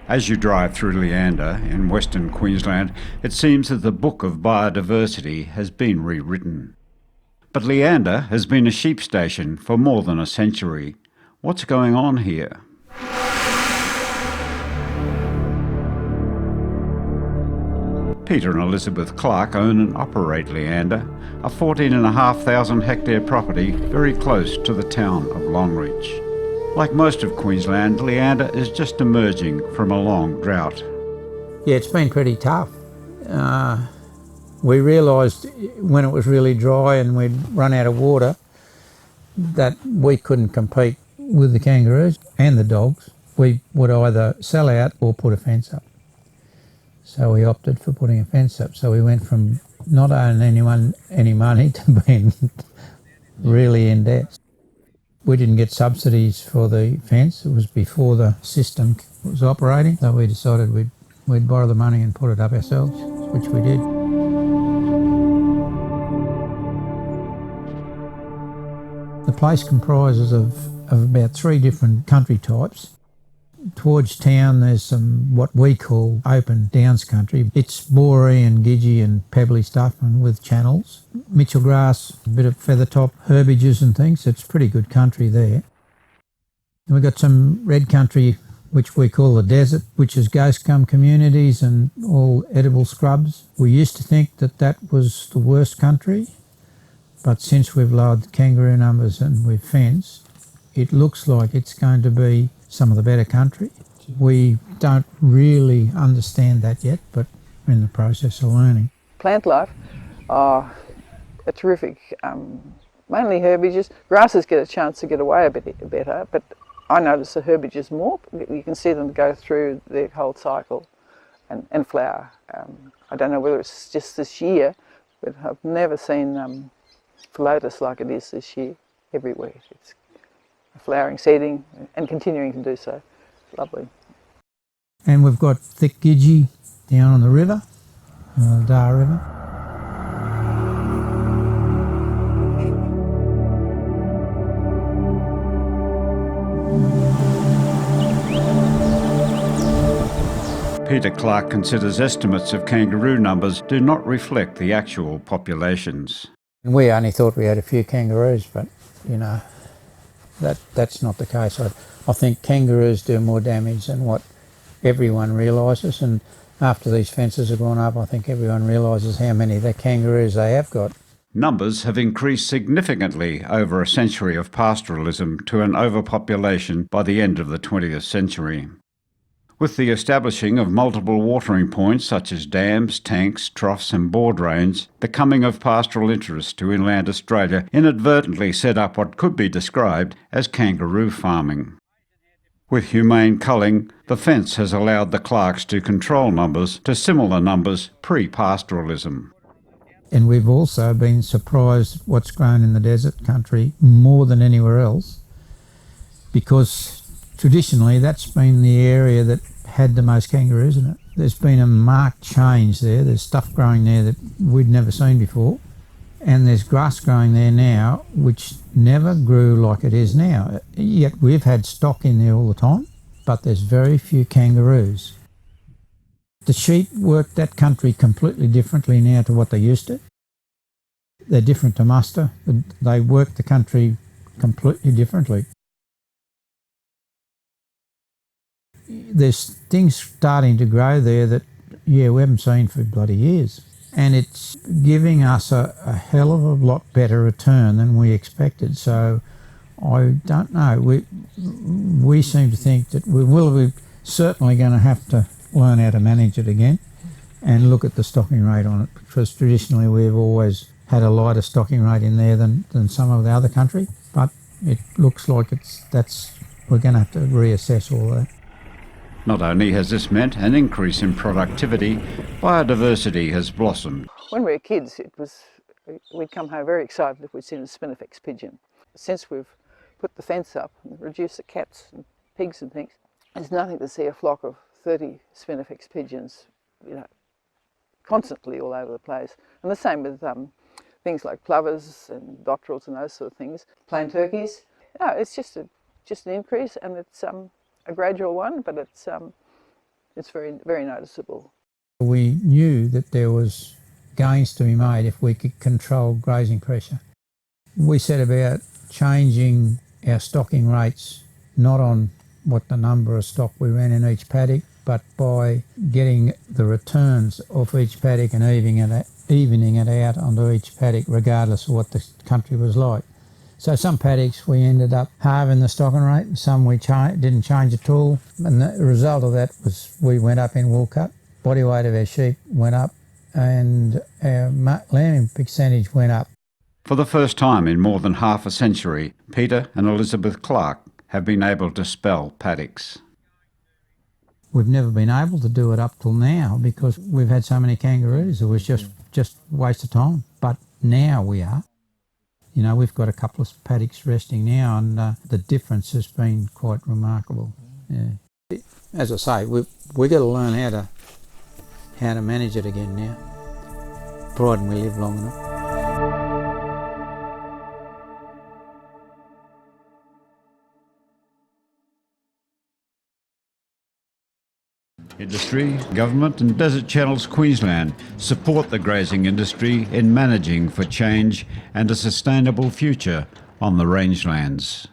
As you drive through Leander in Western Queensland, it seems that the book of biodiversity has been rewritten. But Leander has been a sheep station for more than a century. What's going on here? Peter and Elizabeth Clark own and operate Leander, a 14,500 hectare property very close to the town of Longreach. Like most of Queensland, Leander is just emerging from a long drought. Yeah, it's been pretty tough. We realised when it was really dry and we'd run out of water that we couldn't compete with the kangaroos and the dogs. We would either sell out or put a fence up. So we opted for putting a fence up. So we went from not owing anyone any money to being really in debt. We didn't get subsidies for the fence. It was before the system was operating. So we decided we'd borrow the money and put it up ourselves, which we did. The place comprises of about 3 different country types. Towards town there's some what we call open downs country. It's bory and gidgee and pebbly stuff and with channels. Mitchell grass, a bit of feathertop, herbages and things. It's pretty good country there. And we've got some red country which we call the desert, which is ghost gum communities and all edible scrubs. We used to think that was the worst country, but since we've lowered the kangaroo numbers and we've fenced, it looks like it's going to be some of the better country. We don't really understand that yet, but we're in the process of learning. Plant life are a terrific, mainly herbages. Grasses get a chance to get away a bit better, but I notice the herbages more. You can see them go through their whole cycle and flower. I don't know whether it's just this year, but I've never seen lotus like it is this year everywhere. It's flowering, seeding and continuing to do so. Lovely. And we've got thick gidgee down on the river, Dar River. Peter Clark considers estimates of kangaroo numbers do not reflect the actual populations. We only thought we had a few kangaroos, but that's not the case. I think kangaroos do more damage than what everyone realises, and after these fences have gone up, I think everyone realises how many the kangaroos they have got. Numbers have increased significantly over a century of pastoralism to an overpopulation by the end of the 20th century. With the establishing of multiple watering points such as dams, tanks, troughs and bore drains, the coming of pastoral interest to inland Australia inadvertently set up what could be described as kangaroo farming. With humane culling, the fence has allowed the Clarks to control numbers to similar numbers pre-pastoralism. And we've also been surprised what's grown in the desert country more than anywhere else, because traditionally that's been the area that had the most kangaroos in it. There's been a marked change there. There's stuff growing there that we'd never seen before. And there's grass growing there now which never grew like it is now. Yet we've had stock in there all the time, but there's very few kangaroos. The sheep work that country completely differently now to what they used to. They're different to muster. They work the country completely differently. There's things starting to grow there that, we haven't seen for bloody years. And it's giving us a hell of a lot better return than we expected. So I don't know. We seem to think that we're certainly going to have to learn how to manage it again and look at the stocking rate on it, because traditionally we've always had a lighter stocking rate in there than some of the other country. But it looks like we're going to have to reassess all that. Not only has this meant an increase in productivity, biodiversity has blossomed. When we were kids, we'd come home very excited if we'd seen a spinifex pigeon. Since we've put the fence up and reduced the cats and pigs and things, there's nothing to see a flock of 30 spinifex pigeons, constantly all over the place. And the same with things like plovers and dotterels and those sort of things. Plain turkeys. No, it's just an increase, and it's a gradual one, but It's very, very noticeable. We knew that there was gains to be made if we could control grazing pressure. We set about changing our stocking rates, not on what the number of stock we ran in each paddock, but by getting the returns off each paddock and evening it out onto each paddock regardless of what the country was like. So some paddocks we ended up halving the stocking rate, and some we didn't change at all, and the result of that was we went up in wool cut, body weight of our sheep went up, and our lambing percentage went up. For the first time in more than half a century, Peter and Elizabeth Clark have been able to spell paddocks. We've never been able to do it up till now because we've had so many kangaroos. It was just a waste of time. But now we are. You know, we've got a couple of paddocks resting now, and the difference has been quite remarkable. Yeah. As I say, we've got to learn how to manage it again now, providing we live long enough. Industry, government and Desert Channels Queensland support the grazing industry in managing for change and a sustainable future on the rangelands.